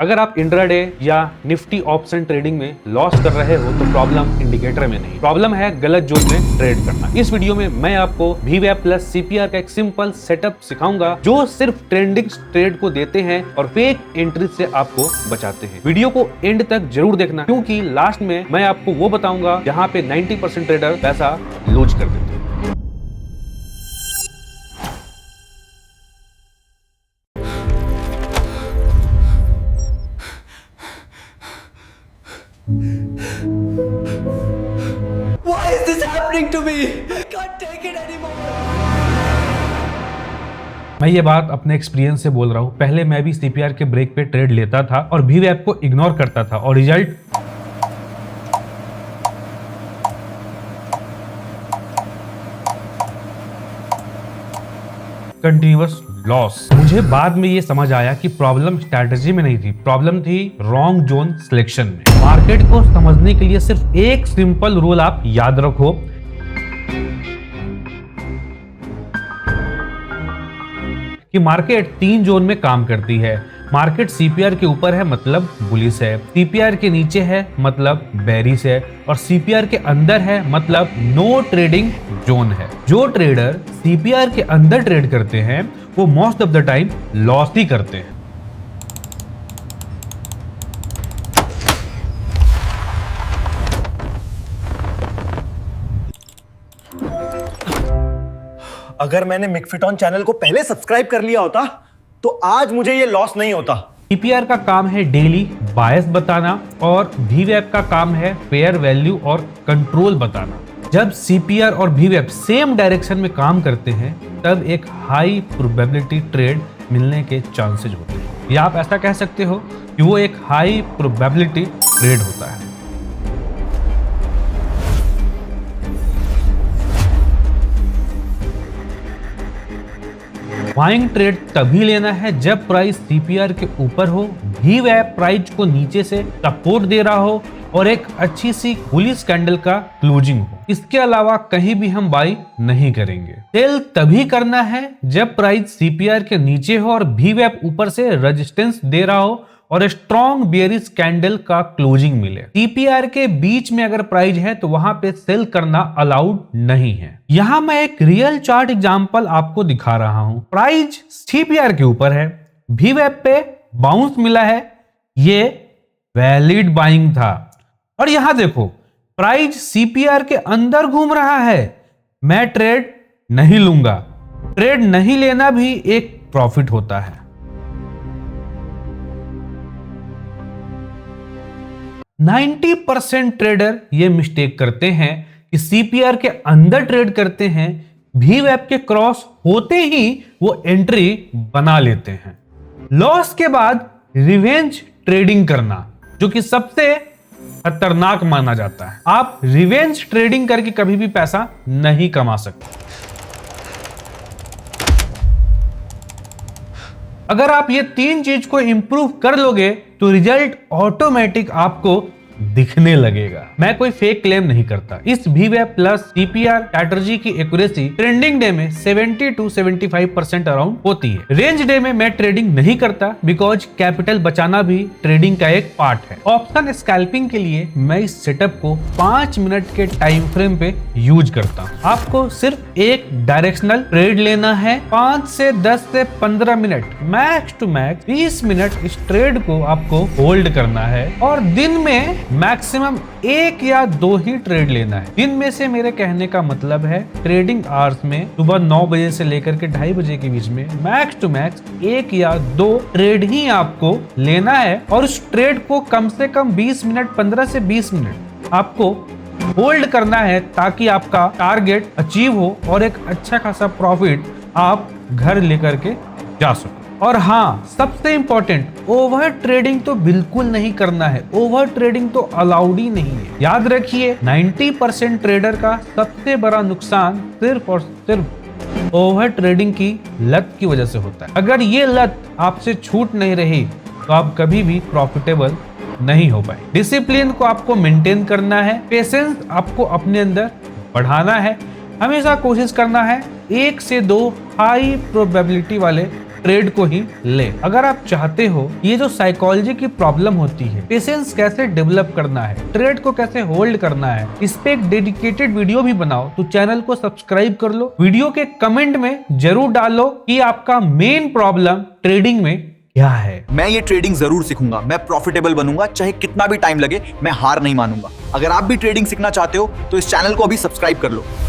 अगर आप इंट्राडे या निफ्टी ऑप्शन ट्रेडिंग में लॉस कर रहे हो तो प्रॉब्लम इंडिकेटर में नहीं, प्रॉब्लम है गलत जोन में ट्रेड करना। इस वीडियो में मैं आपको VWAP प्लस CPR का एक सिंपल सेटअप सिखाऊंगा जो सिर्फ ट्रेंडिंग ट्रेड को देते हैं और फेक एंट्री से आपको बचाते हैं। वीडियो को एंड तक जरूर देखना क्योंकि लास्ट में मैं आपको वो बताऊंगा जहाँ पे 90% ट्रेडर पैसा लूज कर देते हैं। Why is this happening to me? I can't take it anymore. मैं ये बात अपने एक्सपीरियंस से बोल रहा हूँ। पहले मैं भी CPR के ब्रेक पे ट्रेड लेता था और VWAP को इग्नोर करता था और रिजल्ट कंटिन्यूअस लॉस। मुझे बाद में ये समझ आया कि प्रॉब्लम स्ट्रैटेजी में नहीं थी, प्रॉब्लम थी रॉन्ग जोन सिलेक्शन में। मार्केट को समझने के लिए सिर्फ एक सिंपल रूल आप याद रखो, कि मार्केट 3 जोन में काम करती है। मार्केट CPR के ऊपर है मतलब बुलिश है, CPR के नीचे है मतलब बेरिश है और CPR के अंदर है मतलब नो ट्रेडिंग जोन है। जो ट्रेडर CPR के अंदर ट्रेड करते हैं वो most of the time loss ही करते हैं। अगर मैंने मिकफिटॉन चैनल को पहले सब्सक्राइब कर लिया होता तो आज मुझे ये लॉस नहीं होता। CPR का काम है डेली बायस बताना और VWAP का काम है फेयर वैल्यू और कंट्रोल बताना। जब CPR और VWAP सेम डायरेक्शन में काम करते हैं तब एक हाई प्रोबेबिलिटी ट्रेड मिलने के चांसेस होते हैं, या आप ऐसा कह सकते हो कि वो एक हाई प्रोबेबिलिटी ट्रेड होता है। बाइंग ट्रेड तभी लेना है जब प्राइस CPR के ऊपर हो, VWAP प्राइस को नीचे से सपोर्ट दे रहा हो और एक अच्छी सी बुलिश कैंडल का क्लोजिंग हो। इसके अलावा कहीं भी हम बाई नहीं करेंगे। सेल तभी करना है जब प्राइस CPR के नीचे हो और VWAP ऊपर से रेजिस्टेंस दे रहा हो और स्ट्रॉन्ग बेयरिश कैंडल का क्लोजिंग मिले। CPR के बीच में अगर प्राइस है तो वहां पे सेल करना अलाउड नहीं है। यहां मैं एक रियल चार्ट एग्जांपल आपको दिखा रहा हूं। प्राइस CPR के ऊपर है, VWAP पे बाउंस मिला है, ये वैलिड बाइंग था। और यहां देखो प्राइस CPR के अंदर घूम रहा है, मैं ट्रेड नहीं लूंगा। ट्रेड नहीं लेना भी एक प्रॉफिट होता है। 90% ट्रेडर ये मिस्टेक करते हैं कि CPR के अंदर ट्रेड करते हैं, VWAP के क्रॉस होते ही वो एंट्री बना लेते हैं। लॉस के बाद रिवेंज ट्रेडिंग करना जो कि सबसे खतरनाक माना जाता है। आप रिवेंज ट्रेडिंग करके कभी भी पैसा नहीं कमा सकते। अगर आप ये 3 चीज को इंप्रूव कर लोगे तो रिजल्ट ऑटोमेटिक आपको दिखने लगेगा। मैं कोई फेक क्लेम नहीं करता। इस VWAP प्लस CPR स्ट्रैटेजी की एक्यूरेसी ट्रेंडिंग डे में 70 to 75% अराउंड होती है। रेंज डे में मैं ट्रेडिंग नहीं करता बिकॉज कैपिटल बचाना भी ट्रेडिंग का एक पार्ट है। ऑप्शन स्कैल्पिंग के लिए मैं इस सेटअप को 5 मिनट के टाइम फ्रेम पे यूज करता हूँ। आपको सिर्फ एक डायरेक्शनल ट्रेड लेना है। 5 से 10 से 15 minute max to max 20 minute इस ट्रेड को आपको होल्ड करना है और दिन में मैक्सिमम 1 या 2 ही ट्रेड लेना है। दिन में से मेरे कहने का मतलब है ट्रेडिंग आवर्स में सुबह 9 बजे से लेकर के 2:30 बजे के बीच में मैक्स टू मैक्स 1 या 2 ट्रेड ही आपको लेना है और उस ट्रेड को कम से कम 20 मिनट 15 से 20 मिनट आपको होल्ड करना है ताकि आपका टारगेट अचीव हो और एक अच्छा खासा प्रॉफिट आप घर लेकर के जा सको। और हाँ, सबसे इंपॉर्टेंट, ओवर ट्रेडिंग तो बिल्कुल नहीं करना है। ओवर ट्रेडिंग तो अलाउड ही नहीं है। याद रखिए 90% ट्रेडर का सबसे बड़ा नुकसान सिर्फ और सिर्फ ओवर ट्रेडिंग की लत की वजह से होता है। अगर ये लत आपसे छूट नहीं रही तो आप कभी भी प्रॉफिटेबल नहीं हो पाए। डिसिप्लिन को आपको मेंटेन करना है, पेशेंस आपको अपने अंदर बढ़ाना है, हमेशा कोशिश करना है 1 से 2 हाई प्रोबेबिलिटी वाले ट्रेड को ही ले। अगर आप चाहते हो ये जो साइकोलॉजी की प्रॉब्लम होती है, पेशेंस कैसे डेवलप करना है, ट्रेड को कैसे होल्ड करना है, इस पे एक डेडिकेटेड वीडियो भी बनाओ, तो चैनल को सब्सक्राइब कर लो। वीडियो के कमेंट में जरूर डालो कि आपका मेन प्रॉब्लम ट्रेडिंग में क्या है। मैं ये ट्रेडिंग जरूर सीखूंगा, मैं प्रॉफिटेबल बनूंगा, चाहे कितना भी टाइम लगे, मैं हार नहीं मानूंगा। अगर आप भी ट्रेडिंग सीखना चाहते हो तो इस चैनल को अभी सब्सक्राइब कर लो।